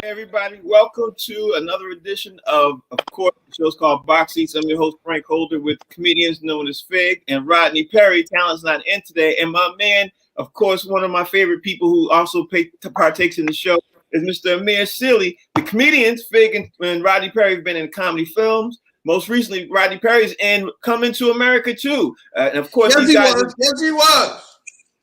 everybody. Welcome to another edition of course, the show's called Box Seats. I'm your host, Frank Holder, with comedians known as Fig and Rodney Perry. Talent's not in today. And my man, of course, one of my favorite people who also partakes in the show is Mr. Amir Sealy. The comedians, Fig and Rodney Perry, have been in comedy films. Most recently, Rodney Perry's in Coming to America, too. And of course, Yes, he was.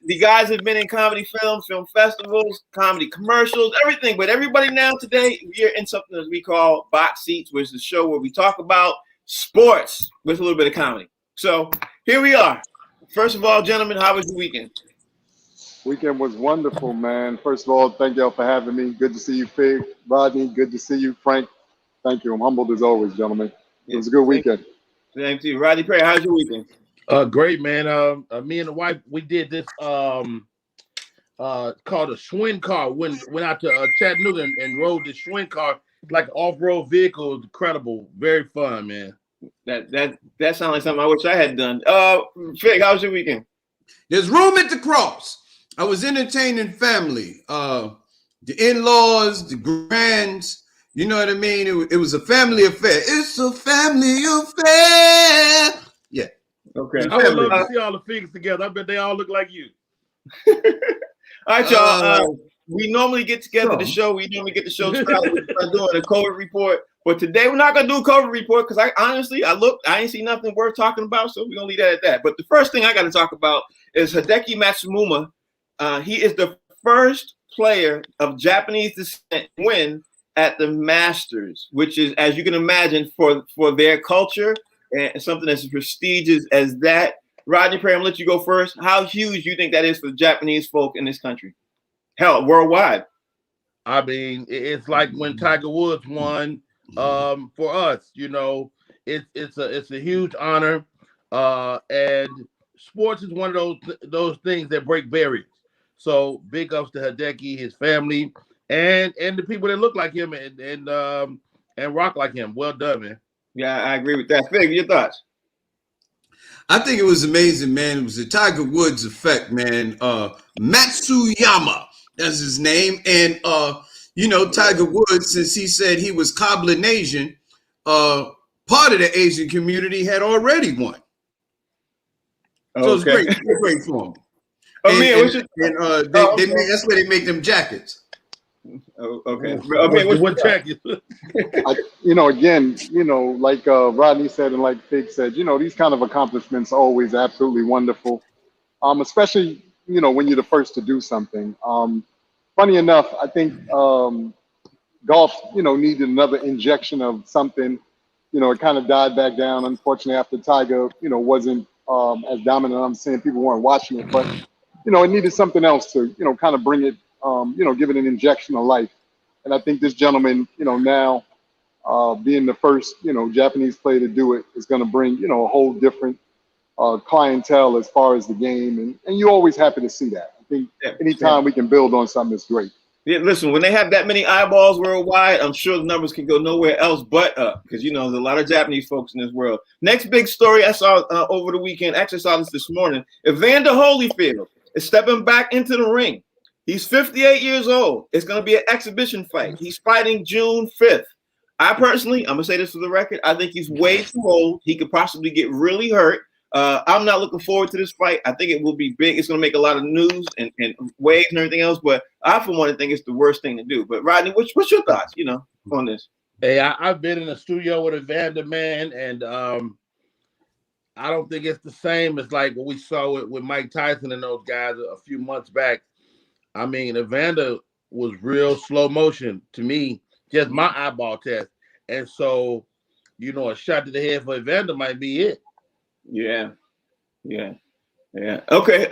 The guys have been in comedy films, film festivals, comedy commercials, everything. But everybody now today, we're in something that we call Box Seats, which is a show where we talk about sports with a little bit of comedy. So here we are. First of all, gentlemen, how was your weekend? Weekend was wonderful, man. First of all, thank y'all for having me. Good to see you, Fig. Rodney, good to see you. Frank, thank you. I'm humbled as always, gentlemen. It was a good weekend. Thank you. Rodney Perry, how's your weekend? Great, man. Me and the wife, we did this called a Schwinn car. Went out to Chattanooga and rode the Schwinn car, like an off-road vehicle. It was incredible. Very fun, man. That sounds like something I wish I had done. Fig, how was your weekend? There's room at the cross. I was entertaining family, the in-laws, the grands. You know what I mean? It was a family affair. It's a family affair. Yeah. Okay. I would love to see all the figures together. I bet they all look like you. All right, y'all. We normally get together the show. We normally get the show started. We're doing a COVID report. But today we're not going to do a COVID report because I ain't see nothing worth talking about. So we're going to leave that at that. But the first thing I got to talk about is Hideki Matsuyama. He is the first player of Japanese descent to win at the Masters, which is, as you can imagine, for their culture and something as prestigious as that. Rodney Perry, I'm gonna let you go first. How huge do you think that is for the Japanese folk in this country? Hell, worldwide. I mean, it's like when Tiger Woods won. For us, you know, it's a huge honor, and sports is one of those things that break barriers. So big ups to Hideki, his family, and the people that look like him and rock like him. Well done, man. Yeah, I agree with that. Fig, your thoughts? I think it was amazing, man. It was the Tiger Woods effect, man. Matsuyama, that's his name. And, you know, Tiger Woods, since he said he was Kabbalah Asian, part of the Asian community had already won. So it's great for him. That's where they make them jackets. Oh, okay. What jacket? Like Rodney said and like Fig said, these kind of accomplishments are always absolutely wonderful, especially, when you're the first to do something. Funny enough, I think golf, needed another injection of something. It kind of died back down, unfortunately, after Tiger, wasn't as dominant. I'm saying people weren't watching it, but, it needed something else to, kind of bring it, give it an injection of life. And I think this gentleman, now being the first, Japanese player to do it is going to bring, a whole different clientele as far as the game. And you're always happy to see that. I think anytime we can build on something, it's great. Yeah, listen, when they have that many eyeballs worldwide, I'm sure the numbers can go nowhere else but up because, there's a lot of Japanese folks in this world. Next big story I saw over the weekend, actually saw this morning, Evander Holyfield is stepping back into the ring. He's 58 years old. It's going to be an exhibition fight. He's fighting June 5th. I personally, I'm going to say this for the record, I think he's way too old. He could possibly get really hurt. I'm not looking forward to this fight. I think it will be big. It's going to make a lot of news and waves and everything else, but I, for one, think it's the worst thing to do. But, Rodney, what's your thoughts, on this? Hey, I've been in a studio with Evander, man, and I don't think it's the same as like what we saw with Mike Tyson and those guys a few months back. I mean, Evander was real slow motion to me, just my eyeball test. And so, a shot to the head for Evander might be it. Yeah. Okay.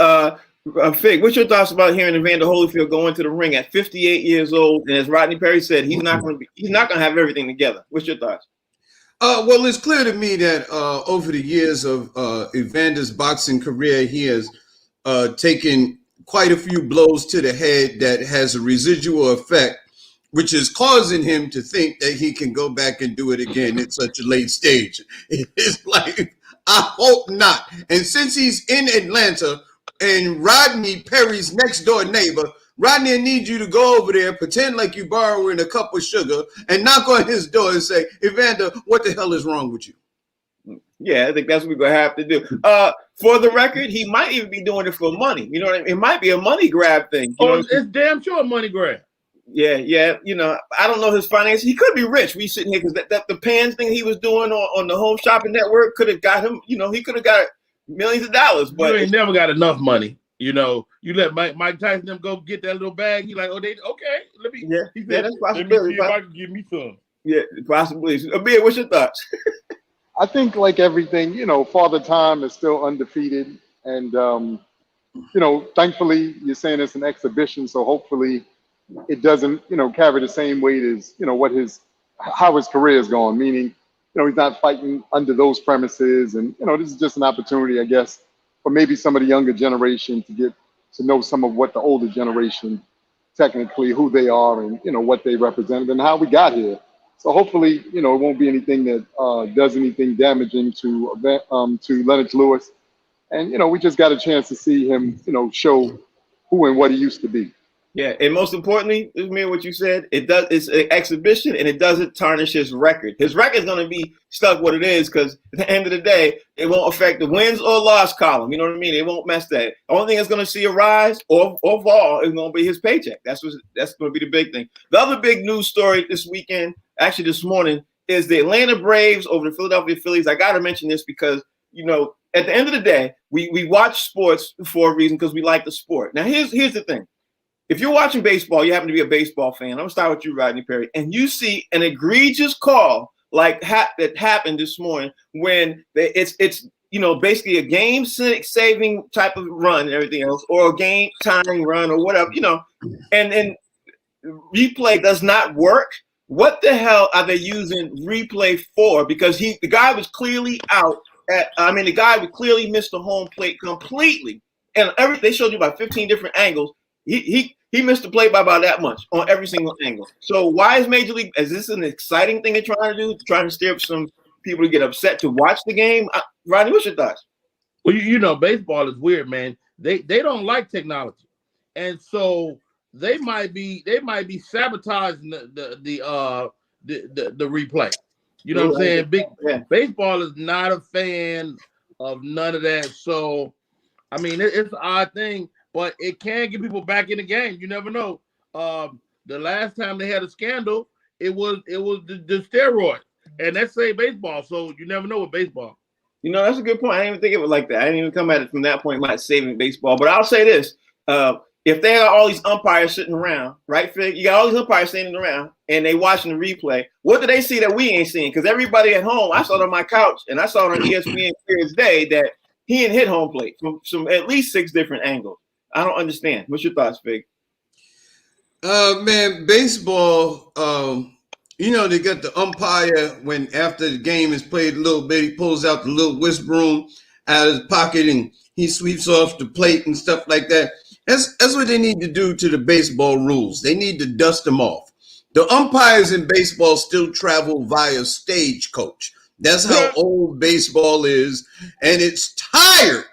Fig, what's your thoughts about hearing Evander Holyfield go into the ring at 58 years old? And as Rodney Perry said, he's not going to have everything together. What's your thoughts? Well, it's clear to me that over the years of Evander's boxing career, he has taken quite a few blows to the head that has a residual effect, which is causing him to think that he can go back and do it again at such a late stage. It's like, I hope not. And since he's in Atlanta and Rodney Perry's next door neighbor, Rodney, I need you to go over there, pretend like you're borrowing a cup of sugar, and knock on his door and say, Evander, what the hell is wrong with you? Yeah, I think that's what we're gonna have to do. For the record, he might even be doing it for money. You know what I mean? It might be a money grab thing. You know it's damn sure a money grab. Yeah. You know, I don't know his finances. He could be rich. We sitting here because that the pans thing he was doing on the Home Shopping Network could have got him. You know, he could have got millions of dollars. But you ain't never got enough money. You know, you let Mike Tyson them go get that little bag. He like, oh, okay. Let me. Yeah, he said, that's let me possibility. see if I can give me some. Yeah, possibly. Amir, what's your thoughts? I think like everything, you know, Father Time is still undefeated. And, you know, thankfully you're saying it's an exhibition. So hopefully it doesn't, you know, carry the same weight as, you know, how his career is going, meaning, you know, he's not fighting under those premises. And, you know, this is just an opportunity, I guess, for maybe some of the younger generation to get to know some of what the older generation, technically who they are and, you know, what they represented and how we got here. So hopefully, you know, it won't be anything that does anything damaging to Lennox Lewis. And, you know, we just got a chance to see him, you know, show who and what he used to be. Yeah, and most importantly, Amir, what you said, it's an exhibition and it doesn't tarnish his record. His record is going to be stuck what it is because at the end of the day, it won't affect the wins or loss column. You know what I mean? It won't mess that. The only thing that's going to see a rise or fall is going to be his paycheck. That's going to be the big thing. The other big news story this weekend, actually this morning, is the Atlanta Braves over the Philadelphia Phillies. I got to mention this because, you know, at the end of the day, we watch sports for a reason because we like the sport. Now, here's the thing. If you're watching baseball, you happen to be a baseball fan. I'm gonna start with you, Rodney Perry, and you see an egregious call like that happened this morning when it's you know basically a game-saving type of run and everything else, or a game-tying run or whatever, you know, and replay does not work. What the hell are they using replay for? Because the guy was clearly out. The guy would clearly miss the home plate completely, and they showed you about 15 different angles. He missed the play by about that much on every single angle. So why is Major League? Is this an exciting thing they're trying to do? Trying to steer up some people to get upset to watch the game? Rodney, what's your thoughts? Well, you know, baseball is weird, man. They don't like technology, and so they might be sabotaging the replay. You know what I'm saying? Baseball is not a fan of none of that. So, I mean, it's an odd thing. But it can get people back in the game. You never know. The last time they had a scandal, it was the steroid, and that's say baseball. So you never know with baseball. You know, that's a good point. I didn't even think of it like that. I didn't even come at it from that point, like saving baseball. But I'll say this: if they got all these umpires sitting around, right, Fig? You got all these umpires standing around, and they watching the replay. What do they see that we ain't seeing? Because everybody at home, I saw it on my couch, and I saw it on ESPN clear as day that he didn't hit home plate from some at least 6 different angles. I don't understand. What's your thoughts, Fig? Man, baseball, you know, they got the umpire when after the game is played a little bit, he pulls out the little whisk broom out of his pocket and he sweeps off the plate and stuff like that. That's what they need to do to the baseball rules. They need to dust them off. The umpires in baseball still travel via stagecoach. That's how old baseball is, and it's tired.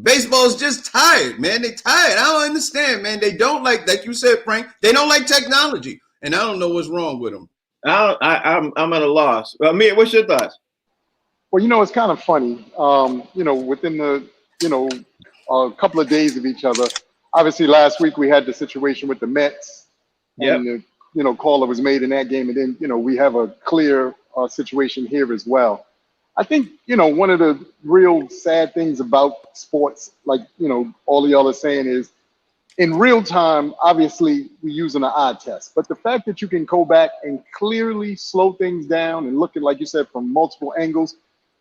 Baseball's just tired, man. They tired. I don't understand, man. They don't like you said, Frank. They don't like technology, and I don't know what's wrong with them. I'm at a loss. Amir, what's your thoughts? Well, you know, it's kind of funny. You know, within the a couple of days of each other. Obviously, last week we had the situation with the Mets, and the call that was made in that game, and then we have a clear situation here as well. I think, one of the real sad things about sports, like, all of y'all are saying is in real time, obviously we're using an eye test, but the fact that you can go back and clearly slow things down and look at, like you said, from multiple angles,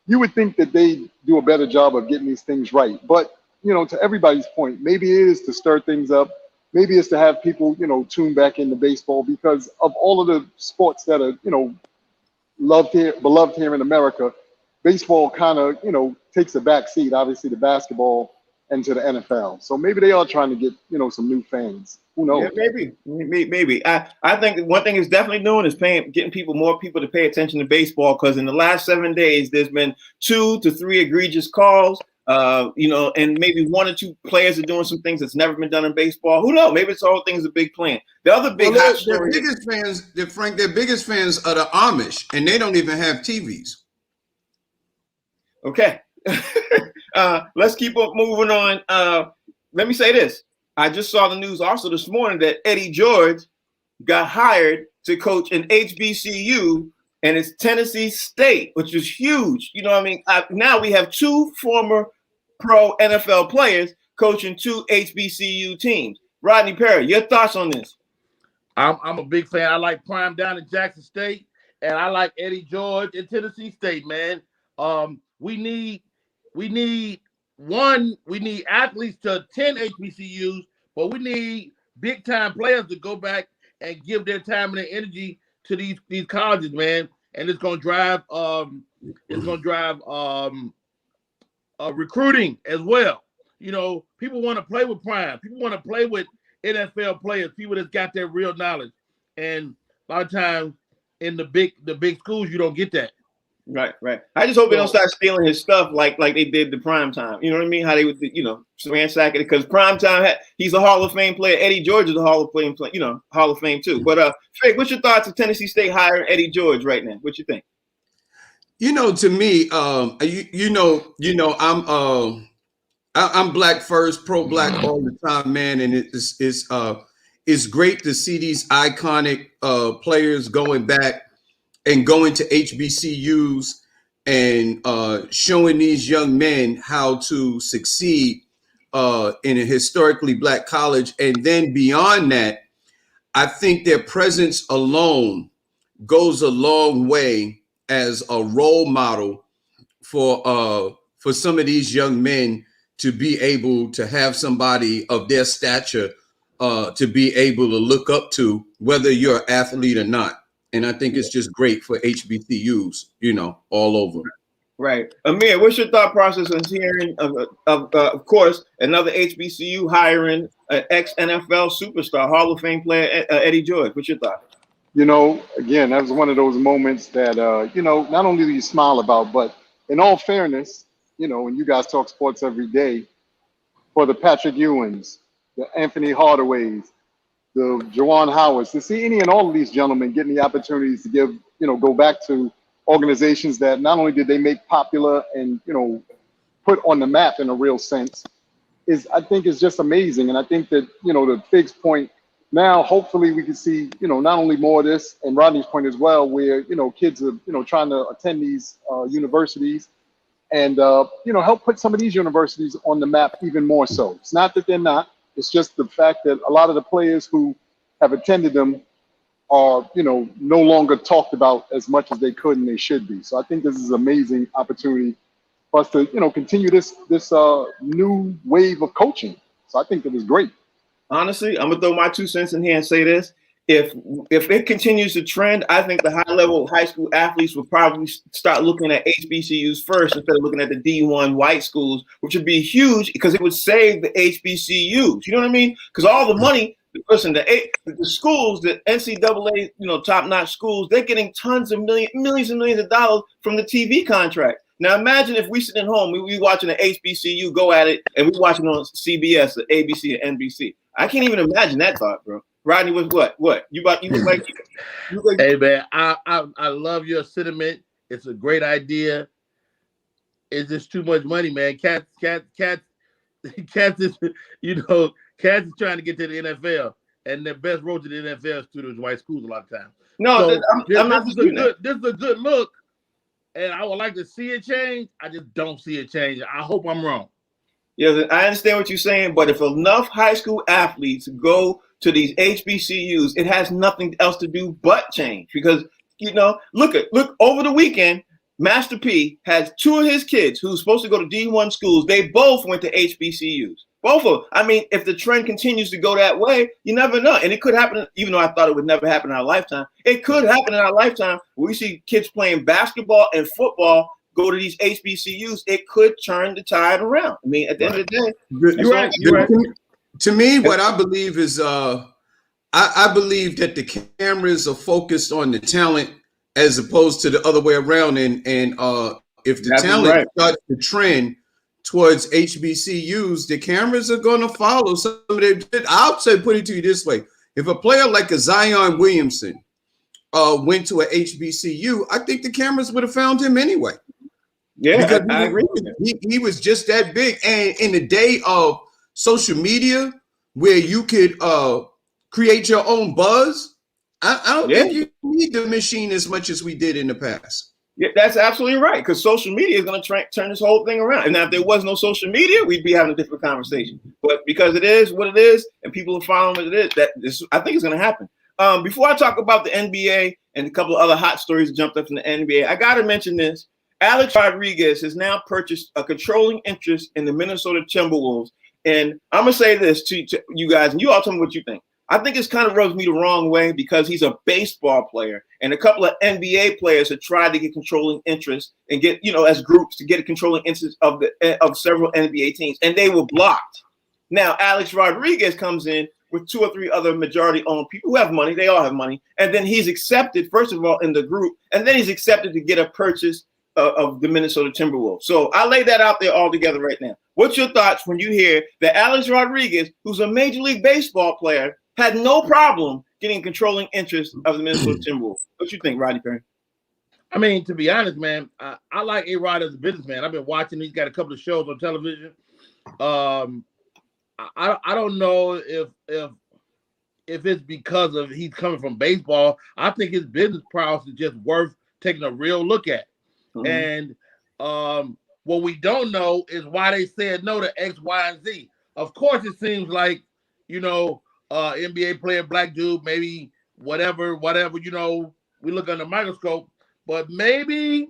you would think that they do a better job of getting these things right. But, to everybody's point, maybe it is to stir things up. Maybe it's to have people, tune back into baseball because of all of the sports that are, beloved here in America. Baseball kind of, takes a back seat, obviously, to basketball and to the NFL. So maybe they are trying to get, some new fans. Who knows? Yeah, maybe. I think one thing it's definitely doing is getting more people to pay attention to baseball, because in the last 7 days, there's been 2 to 3 egregious calls. And maybe one or two players are doing some things that's never been done in baseball. Who knows? Maybe it's all things a big plan. The other big hot story. Their biggest fans are the Amish, and they don't even have TVs. Okay. Let's keep up moving on. Let me say this. I just saw the news also this morning that Eddie George got hired to coach an HBCU, and it's Tennessee State, which is huge. You know what I mean? Now we have two former pro NFL players coaching two HBCU teams. Rodney Perry, your thoughts on this? I'm a big fan. I like Prime down in Jackson State, and I like Eddie George in Tennessee State, man. We need athletes to attend HBCUs, but we need big time players to go back and give their time and their energy to these colleges, man. And it's gonna drive recruiting as well. You know, people want to play with Prime. People want to play with NFL players, people that's got their real knowledge. And a lot of times in the big schools, you don't get that. Right. I just hope they don't start stealing his stuff like they did the Prime Time. You know what I mean? How they would, ransack it, because Prime Time he's a Hall of Fame player. Eddie George is a Hall of Fame player, Hall of Fame too. But Fake, what's your thoughts of Tennessee State hiring Eddie George right now? What you think? To me, I'm black first, pro black all the time, man, and it's great to see these iconic players going back and going to HBCUs and showing these young men how to succeed in a historically black college. And then beyond that, I think their presence alone goes a long way as a role model for some of these young men to be able to have somebody of their stature to be able to look up to, whether you're an athlete or not. And I think it's just great for HBCUs, all over. Right. Amir, what's your thought process on hearing, of course, another HBCU hiring an ex-NFL superstar, Hall of Fame player, Eddie George? What's your thought? Again, that was one of those moments that, not only do you smile about, but in all fairness, and you guys talk sports every day, for the Patrick Ewings, the Anthony Hardaways, the Juwan Howards, to see any and all of these gentlemen getting the opportunities to give, go back to organizations that not only did they make popular and, put on the map in a real sense, I think is just amazing. And I think that, to Fig's point, now hopefully we can see, not only more of this, and Rodney's point as well, where, kids are, trying to attend these universities and, help put some of these universities on the map even more so. It's not that they're not. It's just the fact that a lot of the players who have attended them are, no longer talked about as much as they could and they should be. So I think this is an amazing opportunity for us to, continue this new wave of coaching. So I think it was great. Honestly, I'm gonna throw my 2 cents in here and say this: if it continues to trend, I think the high-level high school athletes will probably start looking at HBCUs first instead of looking at the D1 white schools, which would be huge because it would save the HBCUs. You know what I mean? Because all the money, listen, the schools, the NCAA, top-notch schools, they're getting tons of millions and millions of dollars from the TV contract. Now imagine if we sit at home, we watching an HBCU go at it, and we watching on CBS, or ABC, or NBC. I can't even imagine that thought, bro. Rodney was what? You was like Hey man, I love your sentiment. It's a great idea. It's just too much money, man. Cats is Cats is trying to get to the NFL, and their best road to the NFL is through those white schools a lot of times. No, so I'm not disputing that. This is a good look, and I would like to see it change. I just don't see it change. I hope I'm wrong. Yeah, I understand what you're saying, but if enough high school athletes go to these HBCUs, it has nothing else to do but change. Because, look over the weekend, Master P has 2 of his kids who's supposed to go to D1 schools. They both went to HBCUs. Both of them. I mean, if the trend continues to go that way, you never know. And it could happen, even though I thought it would never happen in our lifetime. It could happen in our lifetime where we see kids playing basketball and football go to these HBCUs. It could turn the tide around. I mean, at the end of the day, you're right. To me, what I believe is I believe that the cameras are focused on the talent as opposed to the other way around. And if the That's talent right. starts to trend towards HBCUs, the cameras are going to follow some of their. I'll say, put it to you this way: if a player like a Zion Williamson went to a HBCU, I think the cameras would have found him anyway. Yeah, because I agree. He was just that big, and in the day of social media, where you could create your own buzz, I don't think you need the machine as much as we did in the past. Yeah, that's absolutely right. Because social media is going to turn this whole thing around. And now, if there was no social media, we'd be having a different conversation. But because it is what it is, and people are following what it is, I think it's going to happen. Before I talk about the NBA and a couple of other hot stories that jumped up from the NBA, I got to mention this. Alex Rodriguez has now purchased a controlling interest in the Minnesota Timberwolves. And I'm going to say this to you guys, and you all tell me what you think. I think this kind of rubs me the wrong way because he's a baseball player, and a couple of NBA players have tried to get controlling interest and get, as groups to get a controlling interest of several NBA teams, and they were blocked. Now, Alex Rodriguez comes in with 2 or 3 other majority-owned people who have money. They all have money. And then he's accepted, first of all, in the group, and then he's accepted to get a purchase of the Minnesota Timberwolves. So I lay that out there all together right now. What's your thoughts when you hear that Alex Rodriguez, who's a Major League Baseball player, had no problem getting controlling interest of the Minnesota Timberwolves? What you think, Rodney Perry? I mean, to be honest, man, I like A-Rod as a businessman. I've been watching. He's got a couple of shows on television. I don't know if it's because of he's coming from baseball. I think his business prowess is just worth taking a real look at. Mm-hmm. And what we don't know is why they said no to X, Y, and Z. Of course, it seems like, NBA player, black dude, maybe whatever, we look under the microscope, but maybe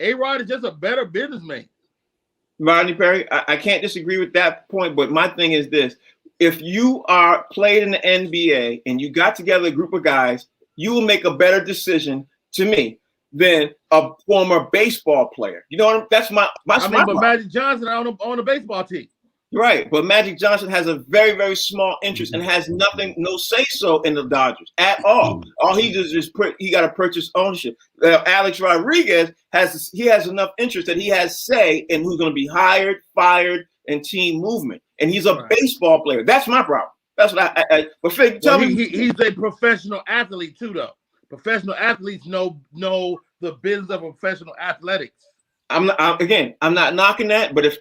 A-Rod is just a better businessman. Rodney Perry, I can't disagree with that point, but my thing is this. If you are played in the NBA and you got together a group of guys, you will make a better decision, to me, than a former baseball player. You know what that's my but Magic Johnson on a baseball team. Right, but Magic Johnson has a very, very small interest and has no say-so in the Dodgers at all. All he does is he got to purchase ownership. Alex Rodriguez has enough interest that he has say in who's going to be hired, fired, and team movement. And he's a baseball player. That's my problem. That's what but Fig, tell me. He's a professional athlete too, though. Professional athletes know the business of professional athletics. I'm not knocking that, but if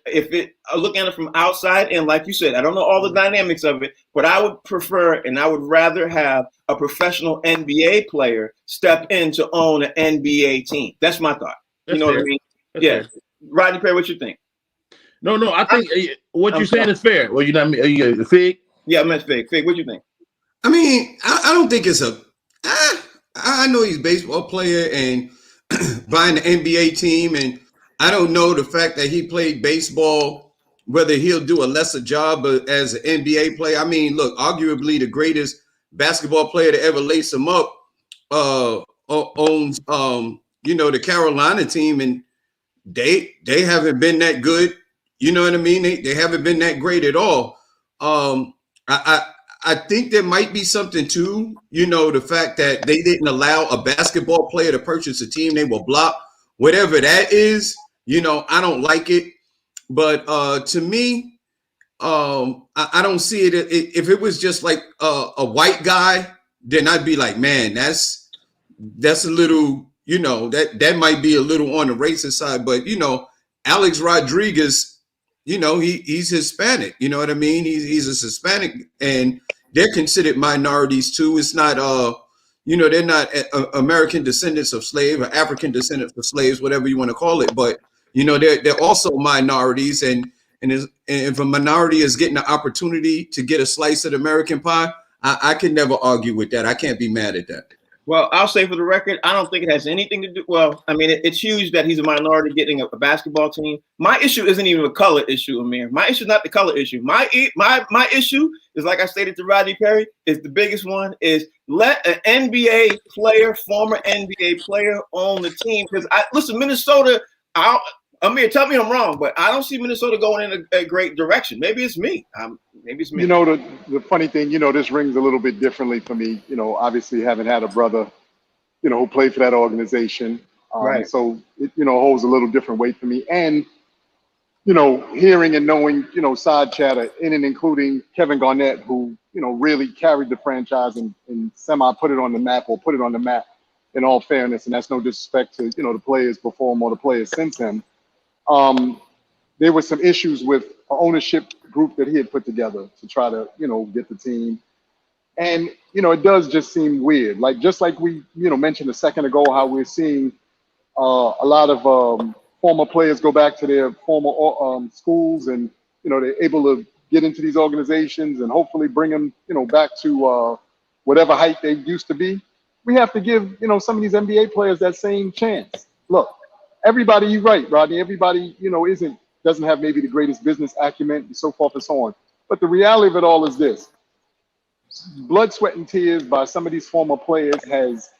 looking at it from outside, and like you said, I don't know all the dynamics of it, but I would prefer and I would rather have a professional NBA player step in to own an NBA team. That's my thought. That's you know fair. What I mean? That's yeah. fair. Rodney Perry, what you think? No, I think what you're saying is fair. Well, you know what I mean? Fig? Yeah, I meant Fig. Fig, what you think? I mean, I don't think it's I know he's a baseball player and buying the NBA team, and I don't know the fact that he played baseball, whether he'll do a lesser job as an NBA player. I mean, look, arguably the greatest basketball player to ever lace him up owns, the Carolina team, and they haven't been that good. You know what I mean? They haven't been that great at all. I think there might be something to, the fact that they didn't allow a basketball player to purchase a team. They will block whatever that is. I don't like it. But to me, I don't see it. If it was just like a white guy, then I'd be like, man, that's a little, that might be a little on the racist side. But, Alex Rodriguez, he's Hispanic. You know what I mean? He's a Hispanic, and they're considered minorities too. It's not, they're not American descendants of slaves or African descendants of slaves, whatever you want to call it. But they're also minorities, and if a minority is getting the opportunity to get a slice of the American pie, I can never argue with that. I can't be mad at that. Well, I'll say for the record, I don't think it has anything to do. Well, I mean, it's huge that he's a minority getting a basketball team. My issue isn't even a color issue, Amir. My issue is not the color issue. My issue is, like I stated to Rodney Perry, is the biggest one is let an NBA player, former NBA player, own the team. Because listen, Minnesota. Amir, tell me I'm wrong, but I don't see Minnesota going in a great direction. Maybe it's me. The funny thing, this rings a little bit differently for me. Obviously having had a brother, who played for that organization. Right. So it, holds a little different weight for me. And you know, hearing and knowing, you know, side chatter in and including Kevin Garnett, who, you know, really carried the franchise and semi put it on the map or put it on the map in all fairness. And that's no disrespect to, you know, the players before him or the players since him. There were some issues with an ownership group that he had put together to try to, you know, get the team. And, you know, it does just seem weird. Like, just like we, you know, mentioned a second ago, how we're seeing a lot of former players go back to their former schools, and you know they're able to get into these organizations and hopefully bring them, you know, back to whatever height they used to be. We have to give, you know, some of these NBA players that same chance. Look, everybody, you're right, Rodney. Everybody, you know, doesn't have maybe the greatest business acumen and so forth and so on. But the reality of it all is this: blood, sweat, and tears by some of these former players has,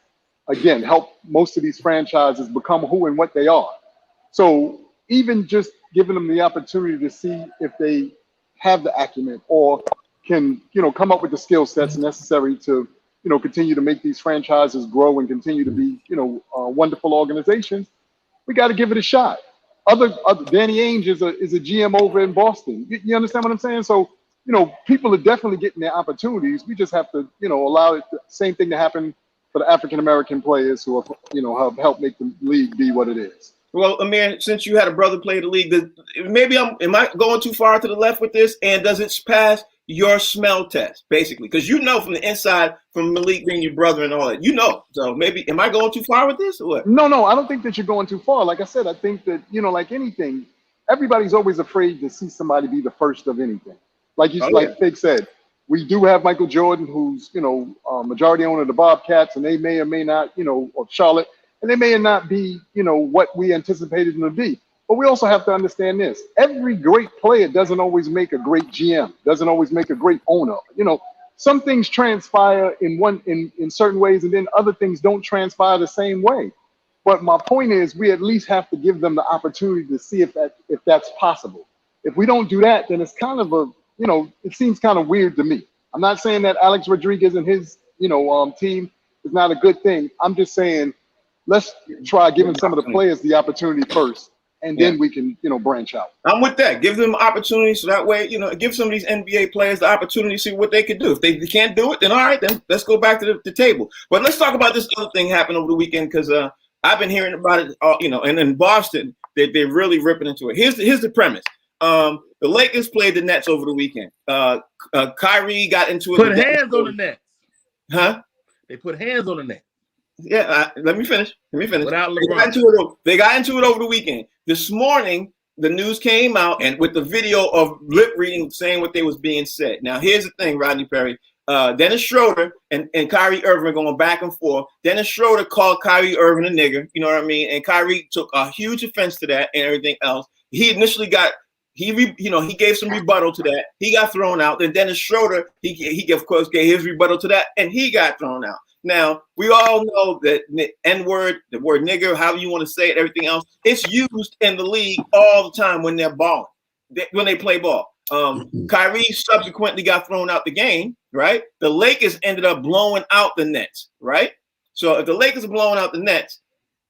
again, helped most of these franchises become who and what they are. So even just giving them the opportunity to see if they have the acumen or can, you know, come up with the skill sets necessary to, you know, continue to make these franchises grow and continue to be, you know, wonderful organizations, we got to give it a shot. Other Danny Ainge is a GM over in Boston. You understand what I'm saying? So, you know, people are definitely getting their opportunities. We just have to, you know, allow the same thing to happen for the African-American players who are, you know, have helped make the league be what it is. Well, Amir, since you had a brother play the league, maybe am I going too far to the left with this? And does it pass your smell test, basically? Because you know from the inside, from Malik being your brother and all that, you know. So maybe, am I going too far with this or what? No, I don't think that you're going too far. Like I said, I think that, you know, like anything, everybody's always afraid to see somebody be the first of anything. Like like Fig said, we do have Michael Jordan, who's, you know, majority owner of the Bobcats, and they may or may not, you know, of Charlotte, and they may not be, you know, what we anticipated them to be. But we also have to understand this: every great player doesn't always make a great GM, doesn't always make a great owner. You know, some things transpire in certain ways, and then other things don't transpire the same way. But my point is, we at least have to give them the opportunity to see if that's possible. If we don't do that, then it's kind of you know, it seems kind of weird to me. I'm not saying that Alex Rodriguez and his, you know, team is not a good thing. I'm just saying, let's try giving some of the players the opportunity first, and then we can, you know, branch out. I'm with that. Give them opportunities so that way, you know, give some of these NBA players the opportunity to see what they can do. If they can't do it, then all right, then let's go back to the table. But let's talk about this other thing happened over the weekend, because I've been hearing about it, you know, and in Boston, they're really ripping into it. Here's the premise. The Lakers played the Nets over the weekend. Kyrie got into it. Put hands on the Nets. Huh? They put hands on the Nets. Yeah, let me finish. Without LeBron. They got into it over the weekend. This morning, the news came out and with the video of lip reading saying what they was being said. Now, here's the thing, Rodney Perry. Dennis Schroeder and Kyrie Irving are going back and forth. Dennis Schroeder called Kyrie Irving a nigger, you know what I memean? And Kyrie took a huge offense to that and everything else. He initially he gave some rebuttal to that. He got thrown out. Then Dennis Schroeder, he of course gave his rebuttal to that, and he got thrown out. Now, we all know that the N-word, the word nigger, however you want to say it, everything else, it's used in the league all the time when they're balling, when they play ball. Kyrie subsequently got thrown out the game, right? The Lakers ended up blowing out the Nets, right? So if the Lakers are blowing out the Nets,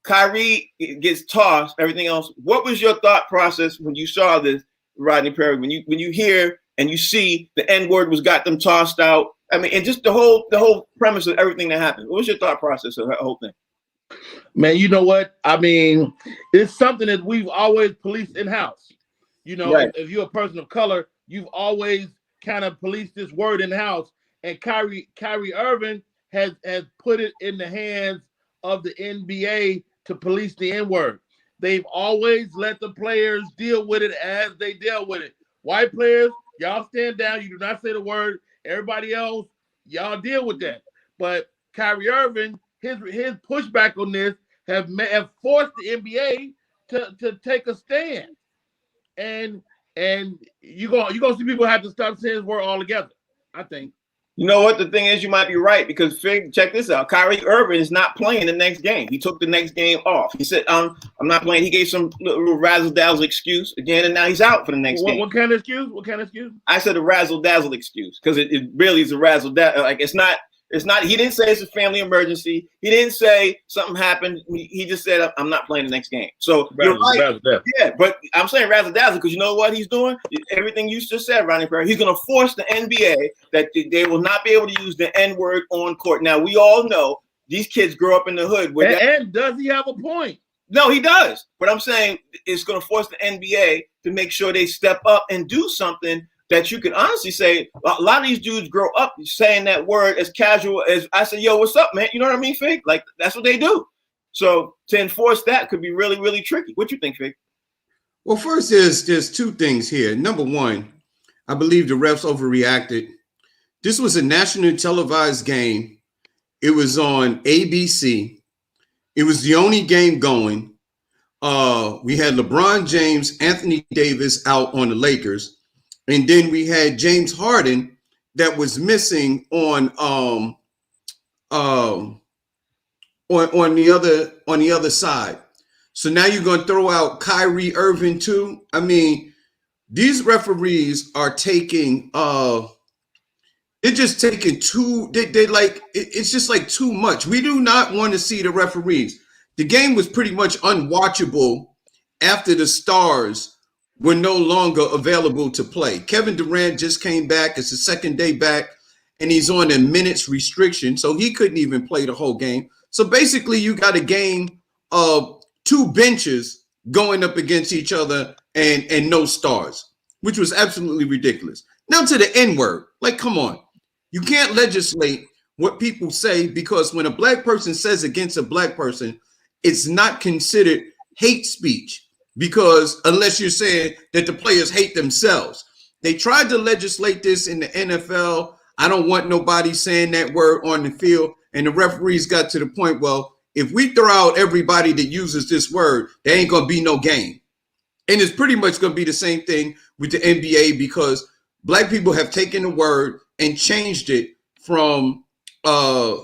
Kyrie gets tossed, everything else. What was your thought process when you saw this, Rodney Perry, when you hear and you see the N-word got them tossed out? I mean, and just the whole premise of everything that happened. What was your thought process of that whole thing? Man, you know what? I mean, it's something that we've always policed in-house. You know, right. If you're a person of color, you've always kind of policed this word in-house. And Kyrie Irving has put it in the hands of the NBA to police the N-word. They've always let the players deal with it as they deal with it. White players, y'all stand down. You do not say the word. Everybody else, y'all deal with that. But Kyrie Irving, his pushback on this have forced the NBA to take a stand. And you're gonna see people have to stop saying this word altogether, I think. You know what? The thing is, you might be right, because check this out. Kyrie Irving is not playing the next game. He took the next game off. He said, I'm not playing. He gave some little razzle-dazzle excuse again, and now he's out for the next game. What kind of excuse? What kind of excuse? I said a razzle-dazzle excuse, because it really is a razzle-dazzle. Like, it's not It's not. He didn't say it's a family emergency. He didn't say something happened. He just said, "I'm not playing the next game." So you're right. Yeah, but I'm saying razzle dazzle because you know what he's doing. Everything you just said, Ronnie Perry. He's going to force the NBA that they will not be able to use the N word on court. Now we all know these kids grow up in the hood. And does he have a point? No, he does. But I'm saying it's going to force the NBA to make sure they step up and do something that you can honestly say. A lot of these dudes grow up saying that word as casual as I say, yo, what's up, man? You know what I mean, Fig? Like, that's what they do. So to enforce that could be really, really tricky. What you think, Fig? Well, first, there's two things here. Number one, I believe the refs overreacted. This was a nationally televised game. It was on ABC. It was the only game going. We had LeBron James, Anthony Davis out on the Lakers. And then we had James Harden that was missing on the other side. So now you're going to throw out Kyrie Irving too. I mean, these referees are taking they're just taking it's just like too much. We do not want to see the referees. The game was pretty much unwatchable after the stars were no longer available to play. Kevin Durant just came back. It's the second day back, and he's on a minutes restriction, so he couldn't even play the whole game. So basically, you got a game of two benches going up against each other and no stars, which was absolutely ridiculous. Now to the N-word. Like, come on. You can't legislate what people say because when a black person says against a black person, it's not considered hate speech. Because unless you're saying that the players hate themselves, they tried to legislate this in the NFL. I don't want nobody saying that word on the field. And the referees got to the point, well, if we throw out everybody that uses this word, there ain't going to be no game. And it's pretty much going to be the same thing with the NBA because black people have taken the word and changed it from a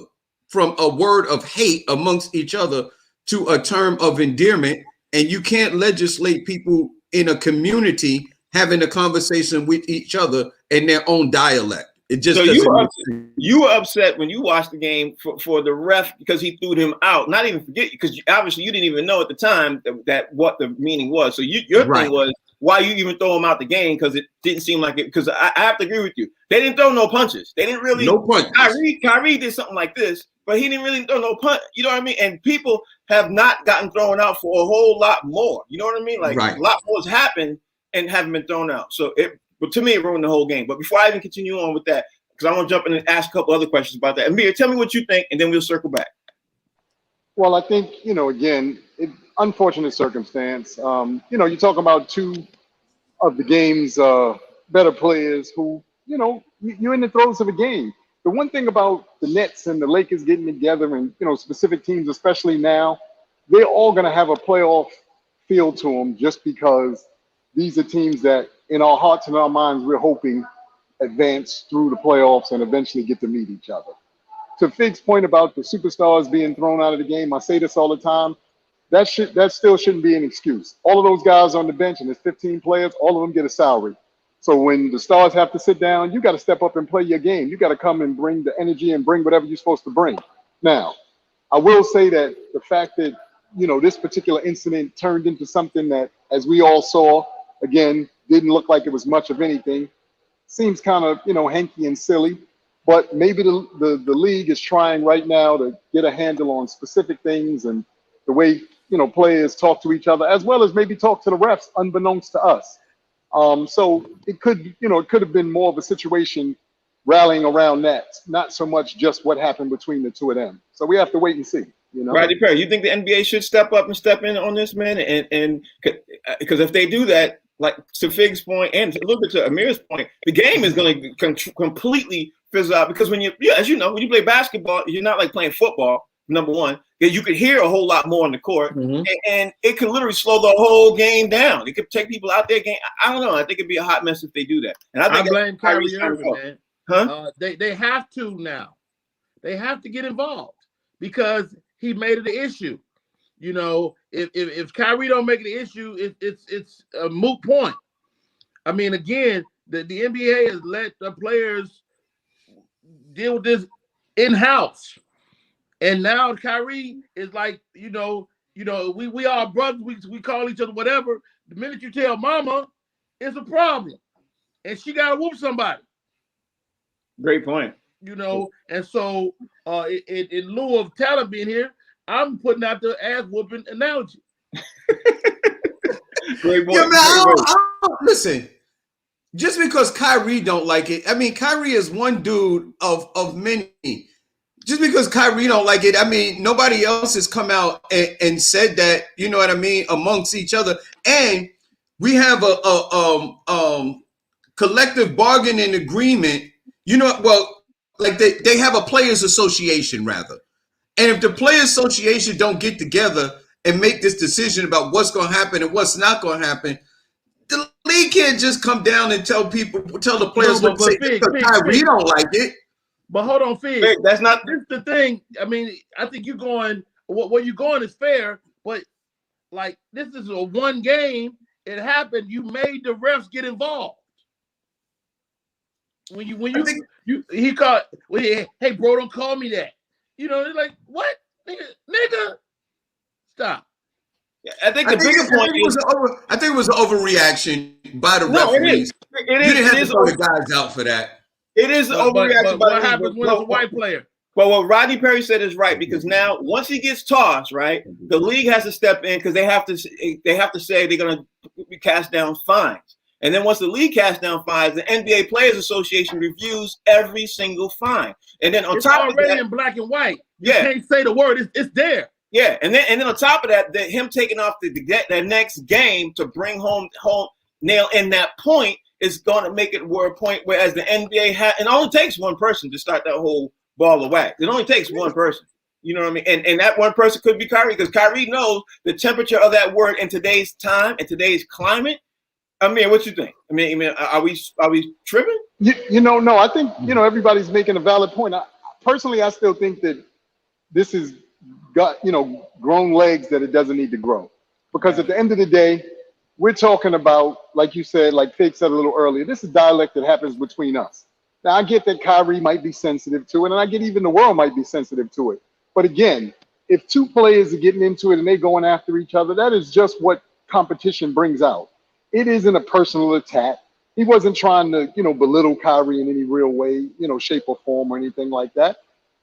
word of hate amongst each other to a term of endearment. And you can't legislate people in a community having a conversation with each other in their own dialect. It just so doesn't. You were upset when you watched the game for the ref because he threw him out. Not even forget because obviously you didn't even know at the time that what the meaning was. So your thing was why you even throw him out the game because it didn't seem like it. Because I have to agree with you. They didn't throw no punches. They didn't really. No punches. Kyrie did something like this, but he didn't really throw no punch. You know what I mean? And people have not gotten thrown out for a whole lot more. You know what I mean? Like a lot more has happened and haven't been thrown out. So but to me, it ruined the whole game. But before I even continue on with that, because I want to jump in and ask a couple other questions about that. Amir, tell me what you think, and then we'll circle back. Well, I think, again, unfortunate circumstance. You talk about two of the game's better players who, you're in the throes of a game. The one thing about the Nets and the Lakers getting together and, specific teams, especially now, they're all going to have a playoff feel to them just because these are teams that in our hearts and our minds, we're hoping advance through the playoffs and eventually get to meet each other. To Fig's point about the superstars being thrown out of the game, I say this all the time, that still shouldn't be an excuse. All of those guys on the bench, and there's 15 players, all of them get a salary. So when the stars have to sit down, you got to step up and play your game. You got to come and bring the energy and bring whatever you're supposed to bring. Now, I will say that the fact that, this particular incident turned into something that, as we all saw, again, didn't look like it was much of anything, seems kind of, hanky and silly. But maybe the league is trying right now to get a handle on specific things and the way, players talk to each other, as well as maybe talk to the refs unbeknownst to us. So it could have been more of a situation rallying around that, not so much just what happened between the two of them. So we have to wait and see. Rodney Perry, you think the NBA should step up and step in on this, man? And because if they do that, like to Fig's point and a little bit to Amir's point, the game is going to completely fizzle out because when as you know, when you play basketball, you're not like playing football. Number one, you could hear a whole lot more on the court, and it could literally slow the whole game down. It could take people out their game. I don't know. I think it'd be a hot mess if they do that. And I blame Kyrie Irving, man. Huh? They have to now. They have to get involved because he made it an issue. If Kyrie don't make it an issue, it's a moot point. I mean, again, the NBA has let the players deal with this in-house. And now Kyrie is like, we are brothers, we call each other whatever. The minute you tell mama, it's a problem. And she gotta whoop somebody. Great point. And so in lieu of talent being here, I'm putting out the ass whooping analogy. Great point. Yeah, man, listen, just because Kyrie don't like it, I mean, Kyrie is one dude of many. Just because Kyrie don't like it, I mean, nobody else has come out and said that, you know what I mean, amongst each other. And we have a collective bargaining agreement, like they have a players association rather. And if the players association don't get together and make this decision about what's going to happen and what's not going to happen, the league can't just come down and tell the players what to say because Kyrie don't like it. But hold on, Fig. That's not this the thing. I mean, I think you're going where you're going is fair, but like this is a one game. It happened. You made the refs get involved. He called. Hey, bro, don't call me that. It's like what, nigga, stop. I think the bigger point is I think it was an overreaction by the referees. It you didn't have to throw the guys out for that. It is an overreaction. But what happens when it's a white player? But what Rodney Perry said is right, because now once he gets tossed, right, the league has to step in because they have to say they're going to cast down fines. And then once the league casts down fines, the NBA Players Association reviews every single fine. And then it's already in black and white. You can't say the word. It's there. Yeah, and then on top of that, him taking off the next game to bring home nail in that point is going to make it a point. Whereas the NBA it only takes one person to start that whole ball of wax. It only takes one person. You know what I mean? And that one person could be Kyrie, because Kyrie knows the temperature of that word in today's time and today's climate. I mean, what you think? I mean, are we tripping? No. I think everybody's making a valid point. Personally, I still think that this has got grown legs that it doesn't need to grow, because at the end of the day, we're talking about, like you said, like Fig said a little earlier, this is dialect that happens between us. Now, I get that Kyrie might be sensitive to it, and I get even the world might be sensitive to it. But again, if two players are getting into it and they're going after each other, that is just what competition brings out. It isn't a personal attack. He wasn't trying to, belittle Kyrie in any real way, shape or form or anything like that.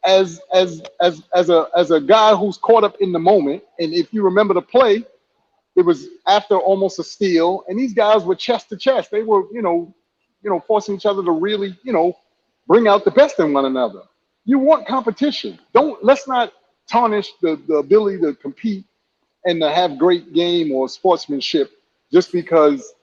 As a guy who's caught up in the moment, and if you remember the play, it was after almost a steal, and these guys were chest to chest. They were, forcing each other to really, bring out the best in one another. You want competition. Let's not tarnish the ability to compete and to have great game or sportsmanship just because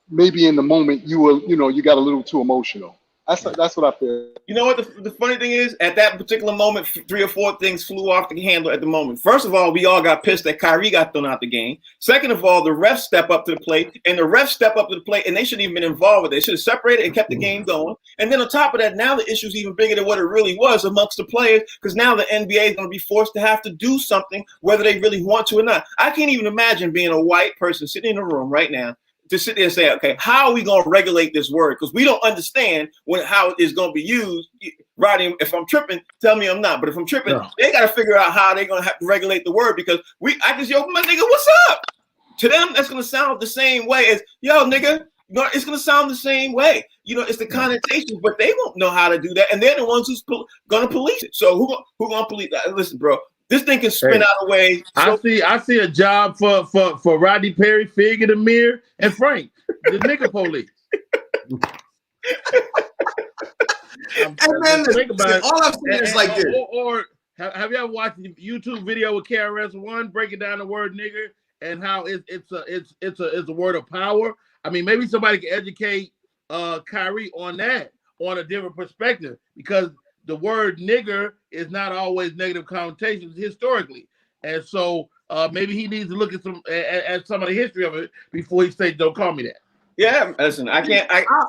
maybe in the moment you got a little too emotional. That's what I feel. You know what the funny thing is? At that particular moment, 3 or 4 things flew off the handle at the moment. First of all, we all got pissed that Kyrie got thrown out the game. Second of all, the refs step up to the plate, and they shouldn't even been involved with it. They should have separated and kept the game going. And then on top of that, now the issue's even bigger than what it really was amongst the players, because now the NBA is going to be forced to have to do something, whether they really want to or not. I can't even imagine being a white person sitting in a room right now to sit there and say, okay, how are we going to regulate this word? Because we don't understand how it is going to be used. Rodney, if I'm tripping, tell me I'm not. But if I'm tripping, They got to figure out how they're going to have to regulate the word, because I just, yo, my nigga, what's up? To them, that's going to sound the same way as, yo, nigga, it's going to sound the same way. It's the connotations, but they won't know how to do that. And they're the ones who's going to police it. So who going to police that? Listen, bro. This thing can spin out a way. I see a job for Rodney Perry, Fig, and Amir, and Frank, the nigga police. Think about it. All I'm saying is like this. Or have you ever watched the YouTube video with KRS-One breaking down the word nigger and how it's a word of power? I mean, maybe somebody can educate Kyrie on that, on a different perspective, because the word nigger is not always negative connotations historically. And so maybe he needs to look at some of the history of it before he says, don't call me that. Yeah, listen, I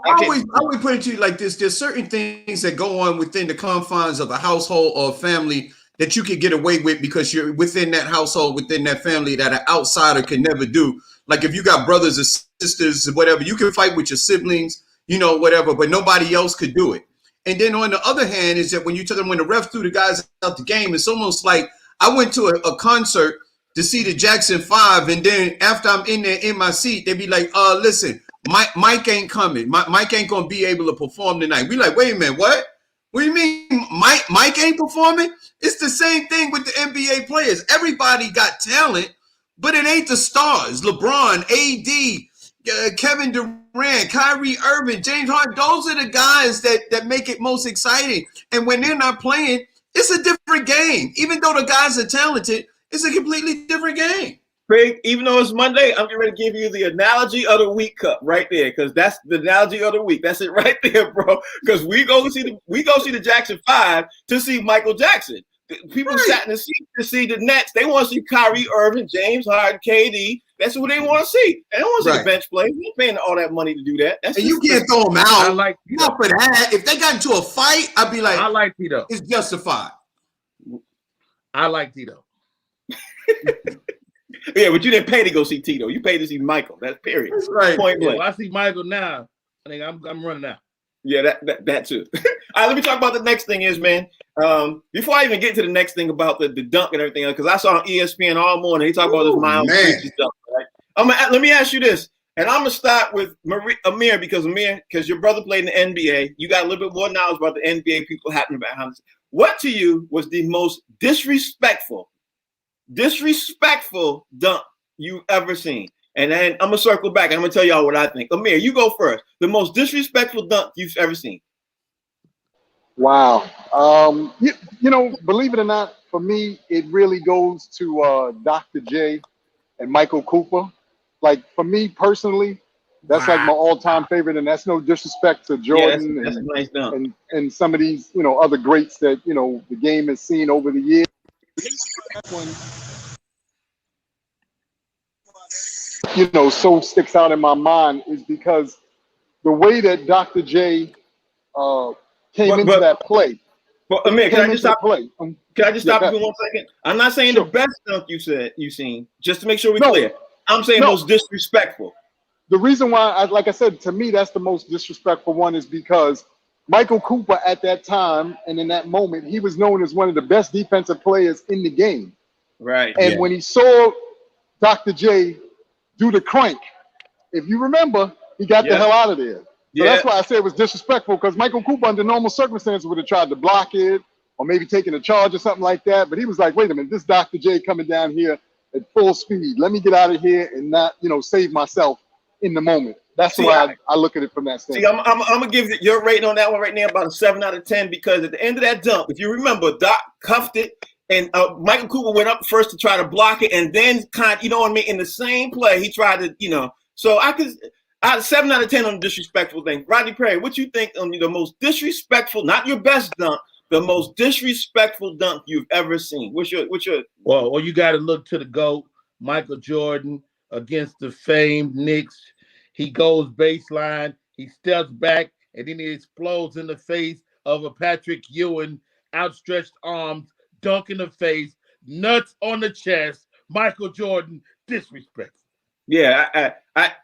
always put it to you like this. There's certain things that go on within the confines of a household or family that you can get away with because you're within that household, within that family, that an outsider can never do. Like if you got brothers or sisters or whatever, you can fight with your siblings, whatever, but nobody else could do it. And then on the other hand is that when you took them, when the ref threw the guys out the game, it's almost like I went to a concert to see the Jackson 5, and then after I'm in there in my seat, they be like, listen, Mike ain't coming. Mike ain't gonna be able to perform tonight. We like, wait a minute, what? What do you mean Mike ain't performing? It's the same thing with the NBA players. Everybody got talent, but it ain't the stars. LeBron, AD, Kevin Durant, Kyrie Irving, James Harden. Those are the guys that make it most exciting. And when they're not playing, it's a different game. Even though the guys are talented, it's a completely different game. Craig, even though it's Monday, I'm getting ready to give you the analogy of the week cup right there, because that's the analogy of the week. That's it right there, bro. Because we go see the Jackson 5 to see Michael Jackson. People sat in the seat to see the Nets. They want to see Kyrie Irving, James Harden, KD. That's what they want to see. They don't want to see the bench play. They're paying all that money to do that. That's and you can't throw them out. I like Tito. Not for that. If they got into a fight, I'd be like, I like Tito. It's justified. I like Tito. Yeah, but you didn't pay to go see Tito. You paid to see Michael. That's period. That's right. Point blank. Well, I see Michael now. I think I'm running out. Yeah, that too. All right, let me talk about the next thing is, man. Before I even get to the next thing about the dunk and everything, because I saw on ESPN all morning, they talk about this Miles Bridges dunk, right? Let me ask you this, and I'm gonna start with Amir because your brother played in the NBA. You got a little bit more knowledge about the NBA people happening behind this. What to you was the most disrespectful dunk you ever seen? And then I'm gonna circle back and I'm gonna tell y'all what I think. Amir, you go first. The most disrespectful dunk you've ever seen. Wow. You know, believe it or not, for me, it really goes to Dr. J and Michael Cooper. Like, for me personally, that's like my all-time favorite, and that's no disrespect to Jordan that's a nice dunk. and some of these, you know, other greats that, you know, the game has seen over the years. That one, you know, so sticks out in my mind is because the way that Dr. J came into that play. But Amir, can I just stop? Play? Can I just stop you for 1 second? I'm not saying the best dunk you've seen. Just to make sure we're clear, I'm saying most disrespectful. The reason why, like I said, to me, that's the most disrespectful one is because Michael Cooper at that time and in that moment, he was known as one of the best defensive players in the game. Right. And when he saw Dr. J do the crank, if you remember, he got the hell out of there. So that's why I say it was disrespectful, because Michael Cooper, under normal circumstances, would have tried to block it or maybe taken a charge or something like that. But he was like, wait a minute, this Dr. J coming down here at full speed. Let me get out of here and not, you know, save myself in the moment. That's why I look at it from that standpoint. See, I'm going to give your rating on that one right now about a 7 out of 10, because at the end of that dunk, if you remember, Doc cuffed it, and Michael Cooper went up first to try to block it, and then you know what I mean, in the same play, he tried to, you know. So I 7 out of 10 on the disrespectful thing. Rodney Perry, what you think on the most disrespectful, not your best dunk, the most disrespectful dunk you've ever seen? What's your? Well, you got to look to the GOAT, Michael Jordan, against the famed Knicks. He goes baseline, he steps back, and then he explodes in the face of a Patrick Ewing, outstretched arms, dunk in the face, nuts on the chest. Michael Jordan, disrespectful. Yeah,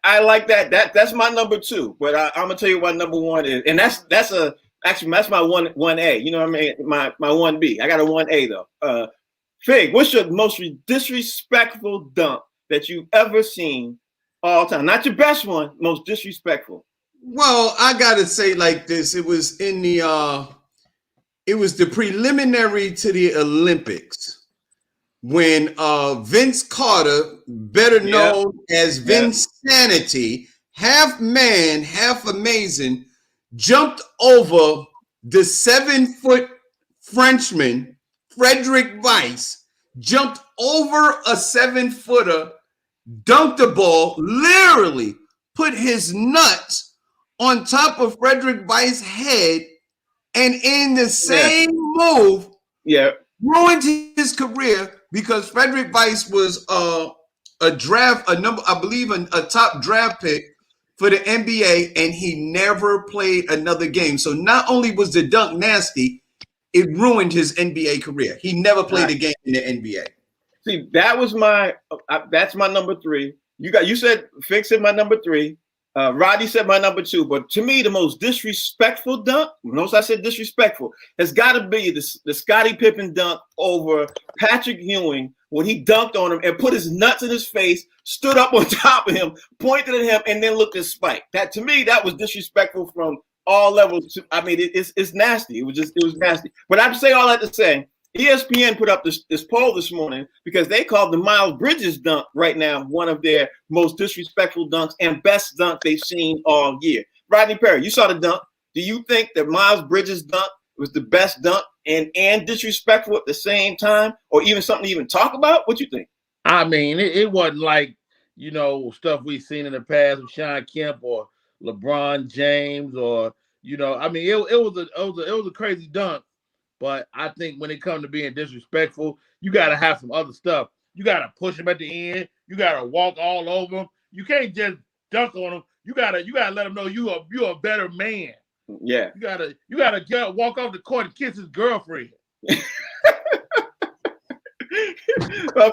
I like that. That's my number 2. But I'm gonna tell you what number 1 is, and that's my 1A. You know what I mean? My 1B. I got a 1A though. Fig, what's your most disrespectful dunk that you've ever seen all time? Not your best one, most disrespectful. Well, I gotta say like this. It was in the it was the preliminary to the Olympics when Vince Carter, better known as Vince Sanity, half man, half amazing, jumped over the 7-foot Frenchman, Frederick Weiss, jumped over a 7-footer, dunked the ball, literally put his nuts on top of Frederick Weiss's head, and in the same move, ruined his career, because Frederick Weiss was a top draft pick for the NBA, and he never played another game. So not only was the dunk nasty, it ruined his NBA career. He never played a game in the NBA. See, that's my number 3. You said Fix it, my number 3. Rodney said my number 2, but to me, the most disrespectful dunk, notice I said disrespectful, has got to be the Scottie Pippen dunk over Patrick Ewing when he dunked on him and put his nuts in his face, stood up on top of him, pointed at him, and then looked at Spike. That, to me, that was disrespectful from all levels. I mean, it's nasty. It was nasty. But I say all that to say, ESPN put up this poll this morning because they called the Miles Bridges dunk right now one of their most disrespectful dunks and best dunk they've seen all year. Rodney Perry, you saw the dunk. Do you think that Miles Bridges dunk was the best dunk and disrespectful at the same time, or even something to even talk about? What you think? I mean, it wasn't like, stuff we've seen in the past with Sean Kemp or LeBron James, or I mean, it was a crazy dunk. But I think when it comes to being disrespectful, you got to have some other stuff. You got to push him at the end. You got to walk all over him. You can't just dunk on him. You gotta let him know you're a better man. Yeah. You gotta walk off the court and kiss his girlfriend. Well,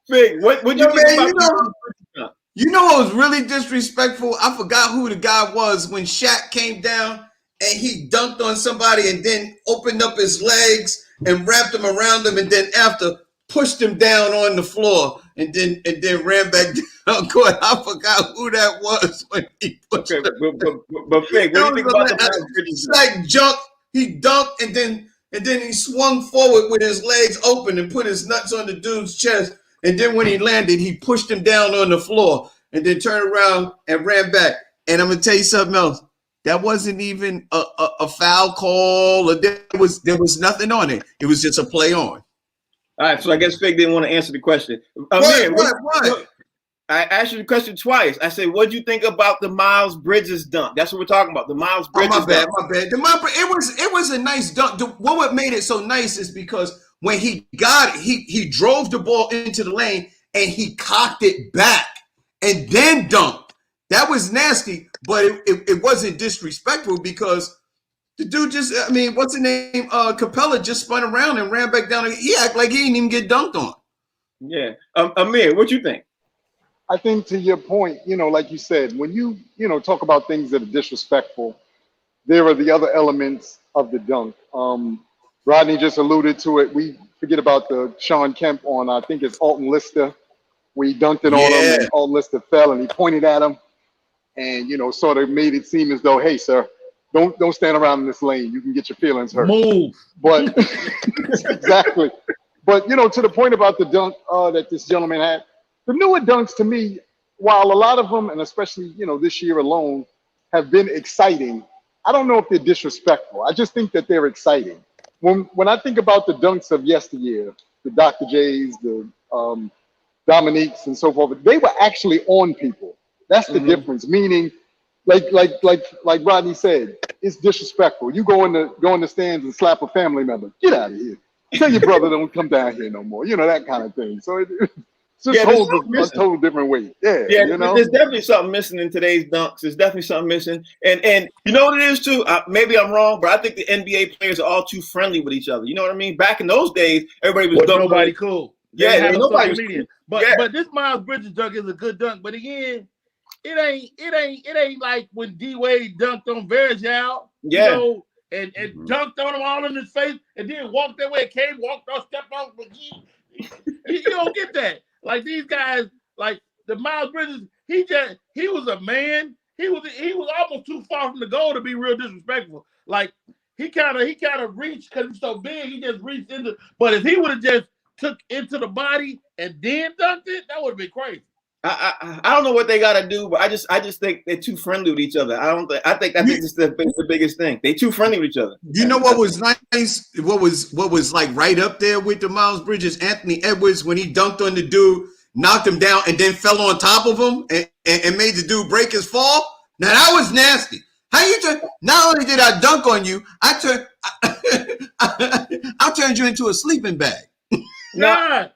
Fig, what you think about? You know what was really disrespectful? I forgot who the guy was when Shaq came down and he dunked on somebody and then opened up his legs and wrapped them around him and then after pushed him down on the floor and then ran back down court. I forgot who that was when he pushed him. But Fig, what do you think about the like junk? He dunked and then he swung forward with his legs open and put his nuts on the dude's chest. And then when he landed, he pushed him down on the floor and then turned around and ran back. And I'm gonna tell you something else. That wasn't even a foul call. There was nothing on it. It was just a play on. All right, so I guess Fig didn't want to answer the question. What? I asked you the question twice. I said, what do you think about the Miles Bridges dunk? That's what we're talking about. The Miles Bridges my bad. dunk. It was a nice dunk. What made it so nice is because when he got it, he drove the ball into the lane and he cocked it back and then dunked. That was nasty, but it wasn't disrespectful because the dude what's the name? Capella just spun around and ran back down. He acted like he didn't even get dunked on. Yeah. Amir, what you think? I think to your point, like you said, when you talk about things that are disrespectful, there are the other elements of the dunk. Rodney just alluded to it. We forget about the Sean Kemp on, I think it's Alton Lister. We dunked it on him and Alton Lister fell and he pointed at him and, sort of made it seem as though, hey, sir, don't stand around in this lane. You can get your feelings hurt. Move. But exactly. But, to the point about the dunk that this gentleman had, the newer dunks to me, while a lot of them, and especially, this year alone, have been exciting, I don't know if they're disrespectful. I just think that they're exciting. When I think about the dunks of yesteryear, the Dr. J's, the Dominiques and so forth, they were actually on people. That's the difference. Meaning, like Rodney said, it's disrespectful. You go in the stands and slap a family member. Get out of here. Tell your brother don't come down here no more. That kind of thing. So it's just holds a total different weight. Yeah. There's definitely something missing in today's dunks. There's definitely something missing. And you know what it is too? Maybe I'm wrong, but I think the NBA players are all too friendly with each other. You know what I mean? Back in those days, everybody was dunking. Nobody cool. Yeah, nobody was cool. But this Miles Bridges dunk is a good dunk. But again, it ain't like when D Wade dunked on Verjao, and dunked on him all in his face, and then walked that way, walked off, stepped off. You don't get that. Like these guys, like the Miles Bridges, he was a man. He was almost too far from the goal to be real disrespectful. Like he kind of reached because he's so big. He just reached into. But if he would have just took into the body and then dunked it, that would have been crazy. I don't know what they got to do, but I just think they're too friendly with each other. I think that's just the biggest thing. They too friendly with each other. You know what was nice? What was like right up there with the Miles Bridges? Anthony Edwards when he dunked on the dude, knocked him down, and then fell on top of him and made the dude break his fall. Now that was nasty. How you turn? Not only did I dunk on you, I turned you into a sleeping bag. Nah.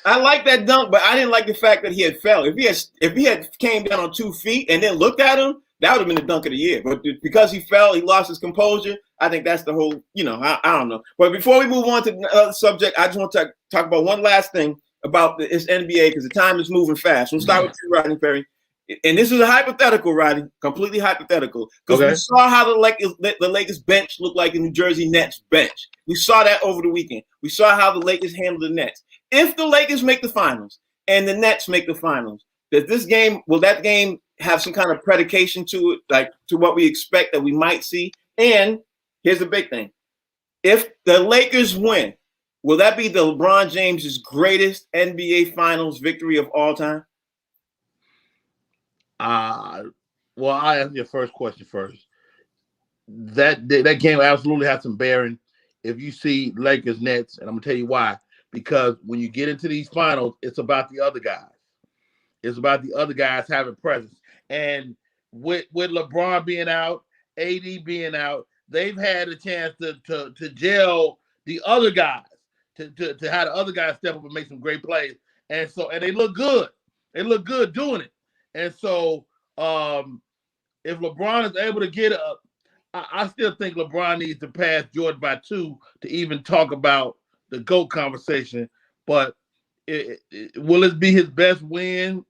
I like that dunk, but I didn't like the fact that he had fell. If he had came down on 2 feet and then looked at him, that would have been the dunk of the year. But because he fell, he lost his composure. I think that's the whole, I don't know. But before we move on to the subject, I just want to talk about one last thing about this NBA because the time is moving fast. We'll start with you, Rodney Perry. and this is a hypothetical, Roddy, completely hypothetical, because Okay. we saw how the Lakers bench looked like the New Jersey Nets bench. We saw that over the weekend. We saw how the Lakers handled the Nets. If the Lakers make the finals and the Nets make the finals, will that game have some kind of predication to it, like to what we expect that we might see? And here's the big thing. If the Lakers win, will that be the LeBron James's greatest NBA Finals victory of all time? Well, I'll answer your first question first. That game absolutely has some bearing if you see Lakers Nets, and I'm gonna tell you why. Because when you get into these finals, it's about the other guys. It's about the other guys having presence. And with LeBron being out, AD being out, they've had a chance to gel the other guys, to have the other guys step up and make some great plays. And they look good. They look good doing it. And so if LeBron is able to get up, I still think LeBron needs to pass Jordan by 2 to even talk about the GOAT conversation. But will it be his best win?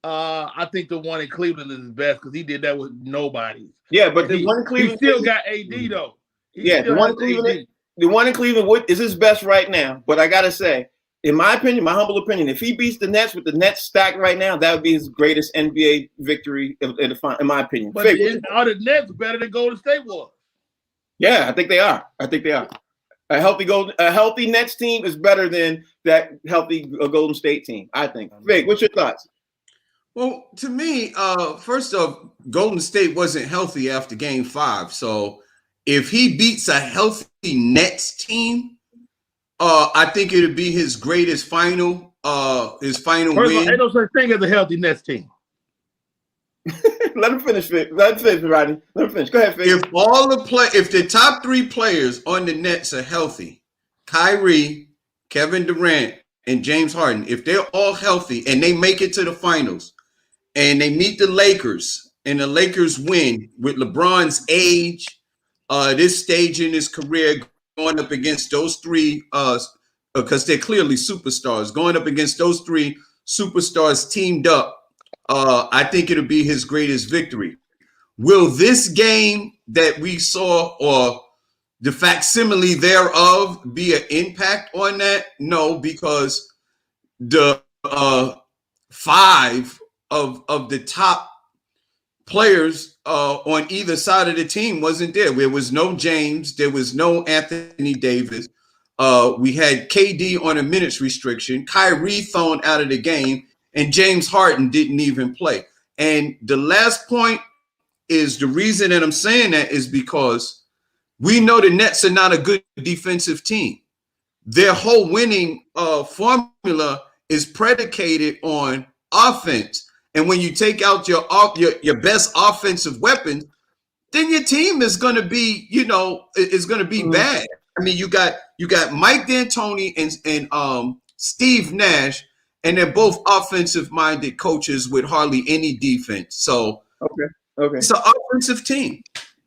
I think the one in Cleveland is his best because he did that with nobody. Yeah, but the one in Cleveland, he still got AD though. The one in Cleveland is his best right now. But I gotta say, in my opinion, my humble opinion, if he beats the Nets with the Nets stacked right now, that would be his greatest NBA victory in my opinion. But are the Nets better than Golden State was? Yeah, I think they are. A healthy Nets team is better than that healthy Golden State team, I think. Fig, what's your thoughts? Well, to me, first off, Golden State wasn't healthy after Game 5. So if he beats a healthy Nets team, I think it would be his greatest final win. First of all, ain't no such thing as a healthy Nets team. Let him finish, Fig. Let him finish, Rodney. Let him finish. Go ahead, Fig. If the top 3 players on the Nets are healthy, Kyrie, Kevin Durant, and James Harden, if they're all healthy and they make it to the finals and they meet the Lakers and the Lakers win with LeBron's age, this stage in his career, going up against those 3, because they're clearly superstars, going up against those 3 superstars teamed up, I think it'll be his greatest victory. Will this game that we saw or the facsimile thereof be an impact on that? No, because the 5 of the top players on either side of the team wasn't there. There was no James. There was no Anthony Davis. We had KD on a minutes restriction, Kyrie thrown out of the game, and James Harden didn't even play. And the last point is the reason that I'm saying that is because we know the Nets are not a good defensive team. Their whole winning formula is predicated on offense. And when you take out your best offensive weapons, then your team is going to be, bad. I mean, you got Mike D'Antoni and Steve Nash, and they're both offensive-minded coaches with hardly any defense. So okay, it's an offensive team.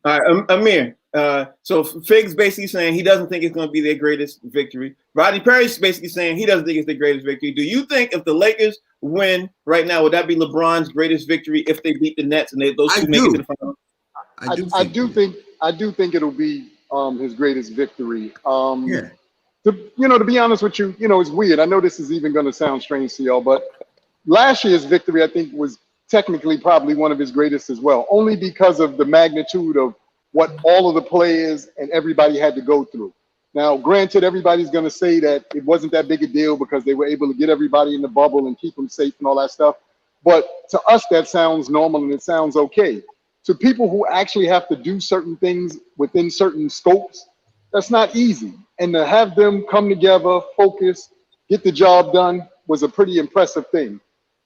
All right, Amir. So Fig's basically saying he doesn't think it's going to be their greatest victory. Rodney Perry's basically saying he doesn't think it's their greatest victory. Do you think if the Lakers win right now, would that be LeBron's greatest victory if they beat the Nets and those two make it to the final? I do think it'll be his greatest victory. Yeah. To be honest with you, it's weird. I know this is even going to sound strange to y'all, but last year's victory, I think, was technically probably one of his greatest as well, only because of the magnitude of what all of the players and everybody had to go through. Now, granted, everybody's going to say that it wasn't that big a deal because they were able to get everybody in the bubble and keep them safe and all that stuff. But to us, that sounds normal and it sounds okay. To people who actually have to do certain things within certain scopes, that's not easy. And to have them come together, focus, get the job done was a pretty impressive thing.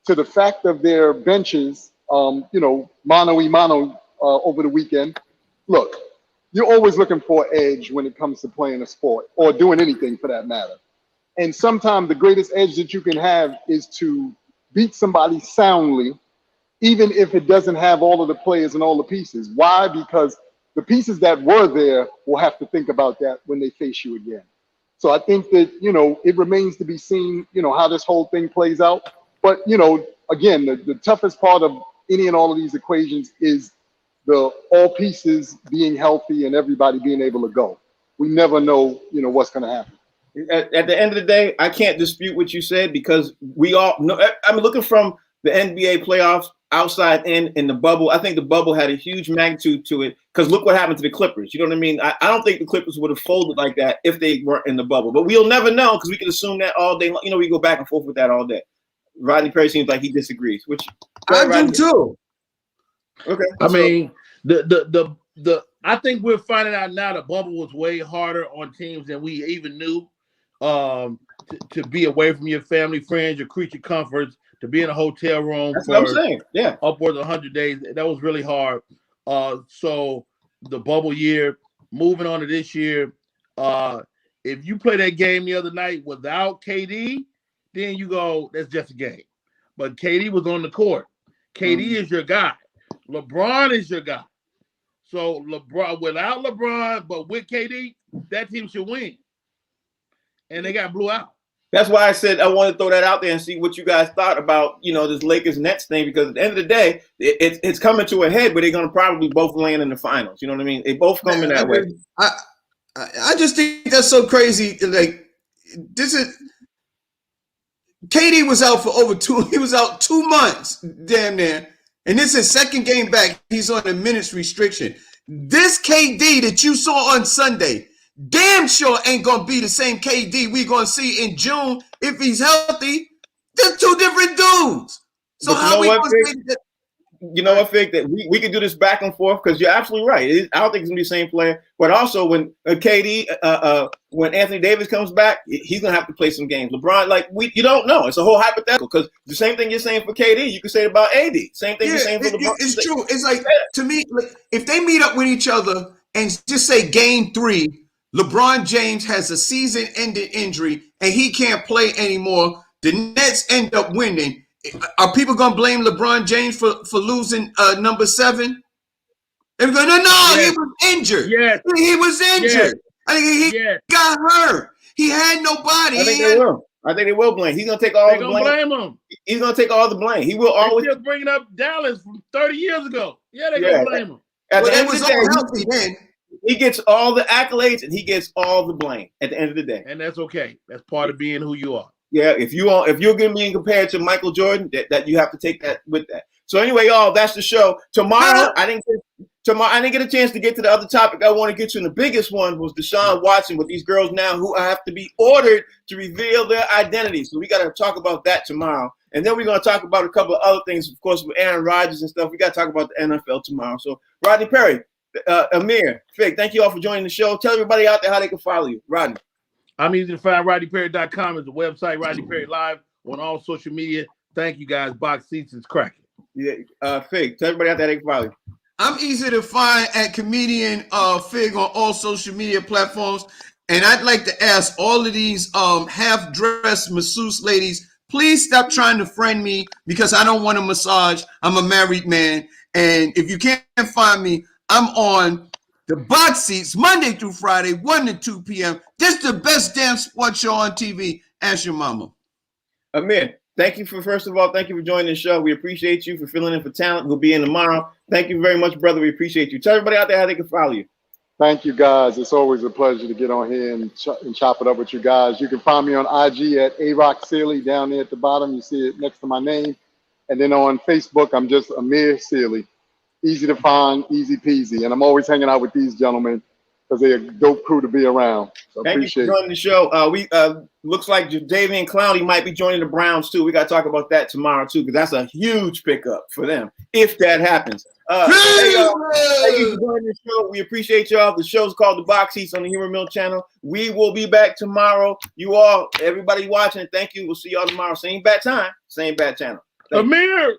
To the fact of their benches, mano-a-mano over the weekend, look, you're always looking for edge when it comes to playing a sport or doing anything for that matter. And sometimes the greatest edge that you can have is to beat somebody soundly, even if it doesn't have all of the players and all the pieces. Why? Because the pieces that were there will have to think about that when they face you again. So I think that, it remains to be seen, how this whole thing plays out. But, again, the toughest part of any and all of these equations is the all pieces being healthy and everybody being able to go. We never know, what's going to happen. At the end of the day, I can't dispute what you said because we all know. I'm looking from the NBA playoffs outside in the bubble. I think the bubble had a huge magnitude to it because look what happened to the Clippers. You know what I mean? I don't think the Clippers would have folded like that if they weren't in the bubble. But we'll never know because we can assume that all day. We go back and forth with that all day. Rodney Perry seems like he disagrees, which I do too. Okay. I mean, the I think we're finding out now the bubble was way harder on teams than we even knew. To be away from your family, friends, your creature comforts, to be in a hotel room That's for what I'm saying. Yeah, upwards of 100 days. That was really hard. So the bubble year, moving on to this year, if you play that game the other night without KD, then you go, that's just a game. But KD was on the court. KD is your guy. LeBron is your guy. So LeBron, without LeBron, but with KD, that team should win. And they got blew out. that's why I said I want to throw that out there and see what you guys thought about this Lakers Nets thing because at the end of the day, it's coming to a head, but they're going to probably both land in the finals. You know what I mean? They both come in that way. I just think that's so crazy. Like this is KD was out for over 2. He was out 2 months, damn near. And this is second game back. He's on a minutes restriction. This KD that you saw on Sunday, damn sure ain't gonna be the same KD we gonna see in June if he's healthy. They're two different dudes. So how we gonna say that? You know what, Fig? That we could do this back and forth because you're absolutely right. I don't think it's gonna be the same player, but also when when Anthony Davis comes back, he's gonna have to play some games. LeBron, you don't know. It's a whole hypothetical because the same thing you're saying for KD, you could say about AD. Same thing you're saying for LeBron. It's true. It's like to me, if they meet up with each other and just say Game 3, LeBron James has a season-ending injury and he can't play anymore. The Nets end up winning. Are people gonna blame LeBron James for losing number 7? They're going, no, yes. He was injured. Yes. He was injured. Yes. I think he got hurt. He had nobody. I think they will blame. He's gonna take all the blame. Blame him. He's gonna take all the blame. He will always still bringing up Dallas from 30 years ago. Yeah, they're gonna blame him. At the end was of the day, all healthy then. He gets all the accolades and he gets all the blame at the end of the day. And that's okay. That's part of being who you are. Yeah, if you're going to be compared to Michael Jordan, that you have to take that with that. So anyway, y'all, that's the show. Tomorrow, I didn't get a chance to get to the other topic I want to get to. And the biggest one was Deshaun Watson with these girls now who have to be ordered to reveal their identity. So we got to talk about that tomorrow. And then we're going to talk about a couple of other things, of course, with Aaron Rodgers and stuff. We got to talk about the NFL tomorrow. So Rodney Perry, Amir, Fig, thank you all for joining the show. Tell everybody out there how they can follow you. Rodney. I'm easy to find. RodneyPerry.com is the website. Rodney Perry Live on all social media. Thank you, guys. Box seats is cracking. Yeah, Fig, tell everybody out there they can follow you. I'm easy to find at Comedian Fig on all social media platforms. And I'd like to ask all of these half-dressed masseuse ladies, please stop trying to friend me because I don't want a massage. I'm a married man. And if you can't find me, I'm on the Box Seats Monday through Friday, 1 to 2 p.m. This is the best damn sports show on TV. Ask your mama. Amir, first of all, thank you for joining the show. We appreciate you for filling in for talent. We'll be in tomorrow. Thank you very much, brother. We appreciate you. Tell everybody out there how they can follow you. Thank you, guys. It's always a pleasure to get on here and chop it up with you guys. You can find me on IG at A-Rock Sealy down there at the bottom. You see it next to my name. And then on Facebook, I'm just Amir Sealy. Easy to find, easy peasy. And I'm always hanging out with these gentlemen because they're a dope crew to be around. So Thank you for joining the show. We looks like Jadeveon Clowney might be joining the Browns too. We got to talk about that tomorrow too because that's a huge pickup for them if that happens. Thank you for joining the show. We appreciate y'all. The show's called The Box Seats on the Humor Mill channel. We will be back tomorrow. You all, everybody watching, thank you. We'll see y'all tomorrow. Same bad time, same bad channel. Amir.